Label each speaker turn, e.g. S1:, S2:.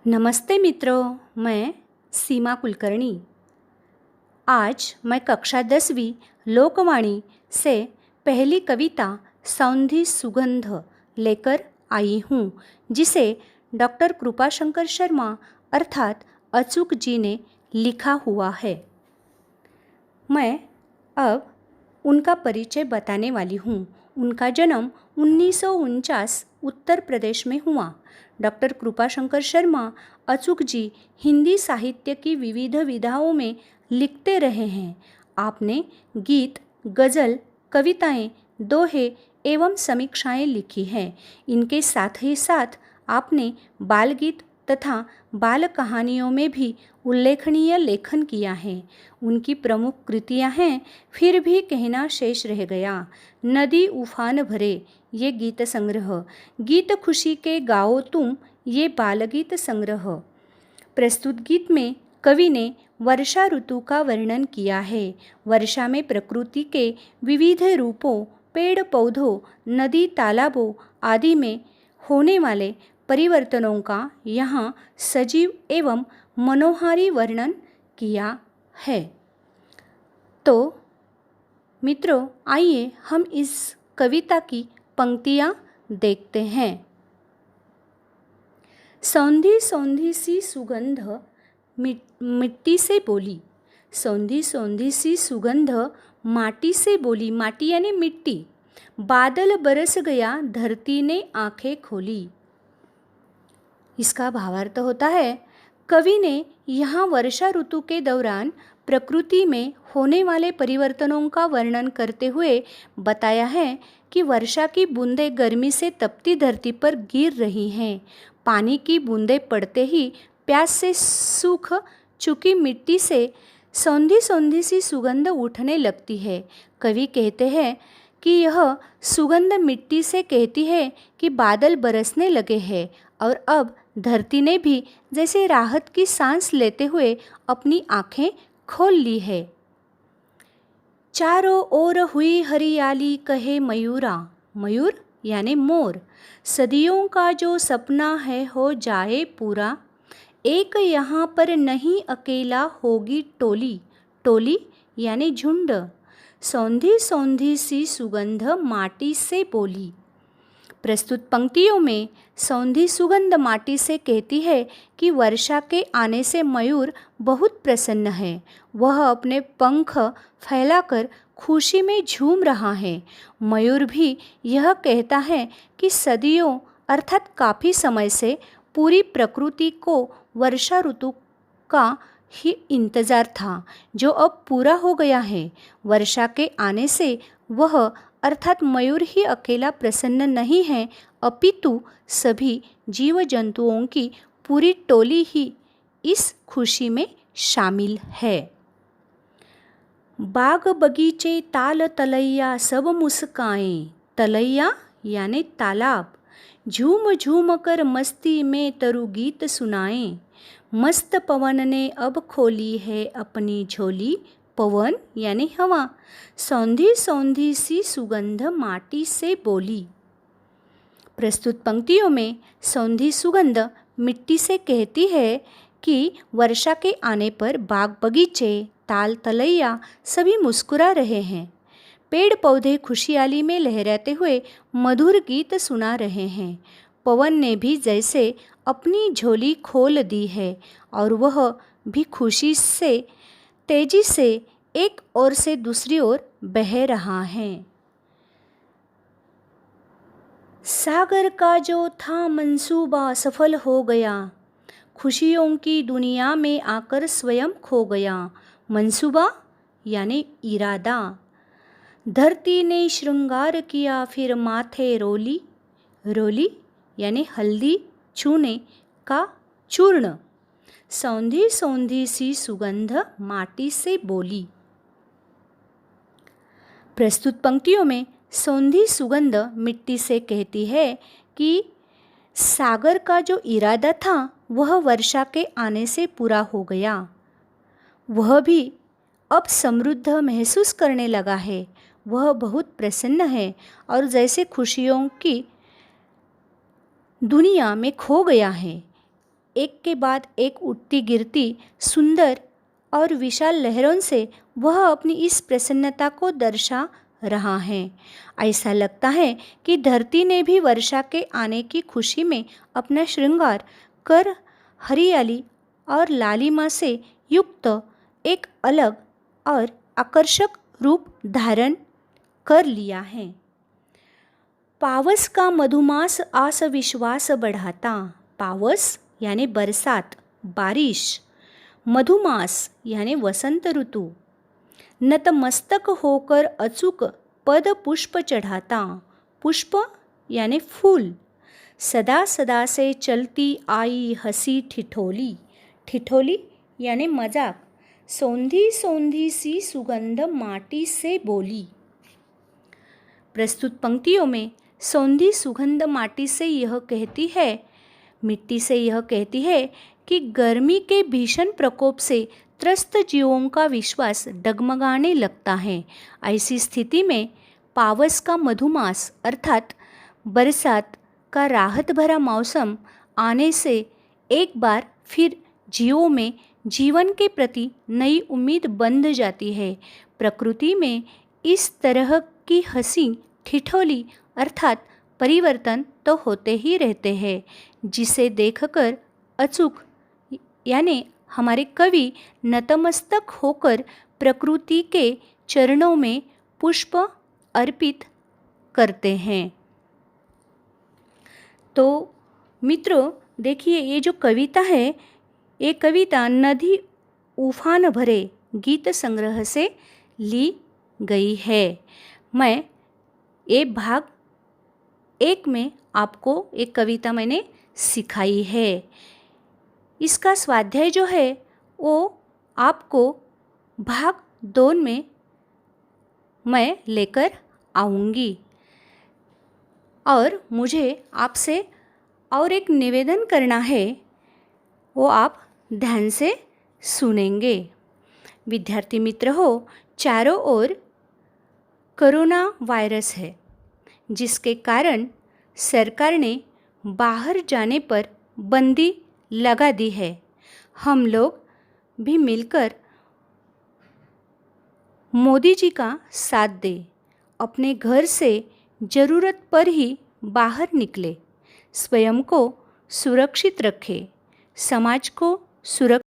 S1: नमस्ते मित्रों, मैं सीमा कुलकर्णी। आज मैं कक्षा 10वीं लोकवाणी से पहली कविता सौंधी सुगंध लेकर आई हूँ, जिसे डॉक्टर कृपाशंकर शर्मा अर्थात अचूक जी ने लिखा हुआ है। मैं अब उनका परिचय बताने वाली हूँ। उनका जन्म 1949 उत्तर प्रदेश में हुआ। डॉक्टर कृपाशंकर शर्मा अचूक जी हिंदी साहित्य की विविध विधाओं में लिखते रहे हैं। आपने गीत, गज़ल, कविताएं, दोहे एवं समीक्षाएं लिखी हैं। इनके साथ ही साथ आपने बाल गीत तथा बाल कहानियों में भी उल्लेखनीय लेखन किया है। उनकी प्रमुख कृतियां हैं फिर भी कहना शेष रह गया, नदी उफान भरे ये गीत संग्रह, गीत खुशी के गाओ तुम ये बालगीत संग्रह। प्रस्तुत गीत में कवि ने वर्षा ऋतु का वर्णन किया है। वर्षा में प्रकृति के विविध रूपों, पेड़ पौधों, नदी तालाबों आदि में होने वाले परिवर्तनों का यहाँ सजीव एवं मनोहारी वर्णन किया है। तो मित्रों, आइए हम इस कविता की पंक्तियाँ देखते हैं। सौंधी सौंधी सी सुगंध मिट्टी से बोली, सौंधी सौंधी सी सुगंध माटी से बोली, माटी यानी मिट्टी। बादल बरस गया, धरती ने आंखें खोली। इसका भावार्थ होता है, कवि ने यहाँ वर्षा ऋतु के दौरान प्रकृति में होने वाले परिवर्तनों का वर्णन करते हुए बताया है कि वर्षा की बूंदें गर्मी से तपती धरती पर गिर रही हैं। पानी की बूंदें पड़ते ही प्यास से सूख चुकी मिट्टी से सौंधी सौंधी सी सुगंध उठने लगती है। कवि कहते हैं कि यह सुगंध मिट्टी से कहती है कि बादल बरसने लगे हैं और अब धरती ने भी जैसे राहत की सांस लेते हुए अपनी आंखें खोल ली है। चारों ओर हुई हरियाली कहे मयूरा, मयूर यानी मोर, सदियों का जो सपना है हो जाए पूरा। एक यहाँ पर नहीं अकेला होगी टोली, टोली यानी झुंड। सौंधी सौंधी सी सुगंध माटी से बोली। प्रस्तुत पंक्तियों में सौंधी सुगंध माटी से कहती है कि वर्षा के आने से मयूर बहुत प्रसन्न है। वह अपने पंख फैलाकर खुशी में झूम रहा है। मयूर भी यह कहता है कि सदियों अर्थात काफ़ी समय से पूरी प्रकृति को वर्षा ऋतु का ही इंतज़ार था, जो अब पूरा हो गया है। वर्षा के आने से वह अर्थात मयूर ही अकेला प्रसन्न नहीं है, अपितु सभी जीव जंतुओं की पूरी टोली ही इस खुशी में शामिल है। बाग बगीचे ताल तलैया सब मुस्काएं, तलैया यानी तालाब, झूम झूम कर मस्ती में तरु गीत सुनाएं। मस्त पवन ने अब खोली है अपनी झोली, पवन यानी हवा, सौंधी सौंधी सी सुगंध माटी से बोली। प्रस्तुत पंक्तियों में सौंधी सुगंध मिट्टी से कहती है कि वर्षा के आने पर बाग बगीचे, ताल तलैया सभी मुस्कुरा रहे हैं। पेड़ पौधे खुशहाली में लहराते हुए मधुर गीत सुना रहे हैं। पवन ने भी जैसे अपनी झोली खोल दी है और वह भी खुशी से तेजी से एक ओर से दूसरी ओर बह रहा है। सागर का जो था मंसूबा सफल हो गया, खुशियों की दुनिया में आकर स्वयं खो गया। मंसूबा यानी इरादा। धरती ने श्रृंगार किया फिर माथे रोली, रोली यानी हल्दी चूने का चूर्ण। सौंधी सौंधी सी सुगंध माटी से बोली। प्रस्तुत पंक्तियों में सौंधी सुगंध मिट्टी से कहती है कि सागर का जो इरादा था वह वर्षा के आने से पूरा हो गया। वह भी अब समृद्ध महसूस करने लगा है। वह बहुत प्रसन्न है और जैसे खुशियों की दुनिया में खो गया है। एक के बाद एक उठती गिरती सुंदर और विशाल लहरों से वह अपनी इस प्रसन्नता को दर्शा रहा है। ऐसा लगता है कि धरती ने भी वर्षा के आने की खुशी में अपना श्रृंगार कर हरियाली और लालिमा से युक्त एक अलग और आकर्षक रूप धारण कर लिया है। पावस का मधुमास आस विश्वास बढ़ाता। पावस यानी बरसात, बारिश। मधुमास यानी वसंत ऋतु। नतमस्तक होकर अचूक पद पुष्प चढ़ाता। पुष्प यानी फूल। सदा सदा से चलती आई हंसी ठिठोली। ठिठोली यानी मजाक। सौंधी सौंधी सी सुगंध माटी से बोली। प्रस्तुत पंक्तियों में सौंधी सुगंध माटी से यह कहती है, मिट्टी से यह कहती है कि गर्मी के भीषण प्रकोप से त्रस्त जीवों का विश्वास डगमगाने लगता है। ऐसी स्थिति में पावस का मधुमास अर्थात बरसात का राहत भरा मौसम आने से एक बार फिर जीवों में जीवन के प्रति नई उम्मीद बंध जाती है। प्रकृति में इस तरह की हंसी ठिठोली अर्थात परिवर्तन तो होते ही रहते हैं, जिसे देखकर अचूक यानी हमारे कवि नतमस्तक होकर प्रकृति के चरणों में पुष्प अर्पित करते हैं। तो मित्रों देखिए, ये जो कविता है, ये कविता नदी उफान भरे गीत संग्रह से ली गई है। मैं ये भाग 1 में आपको एक कविता मैंने सिखाई है। इसका स्वाध्याय जो है वो आपको भाग 2 में मैं लेकर आऊँगी। और मुझे आपसे और एक निवेदन करना है, वो आप ध्यान से सुनेंगे। विद्यार्थी मित्र हो, चारों ओर कोरोना वायरस है, जिसके कारण सरकार ने बाहर जाने पर बंदी लगा दी है। हम लोग भी मिलकर मोदी जी का साथ दें। अपने घर से ज़रूरत पर ही बाहर निकले। स्वयं को सुरक्षित रखें। समाज को सुरक्षित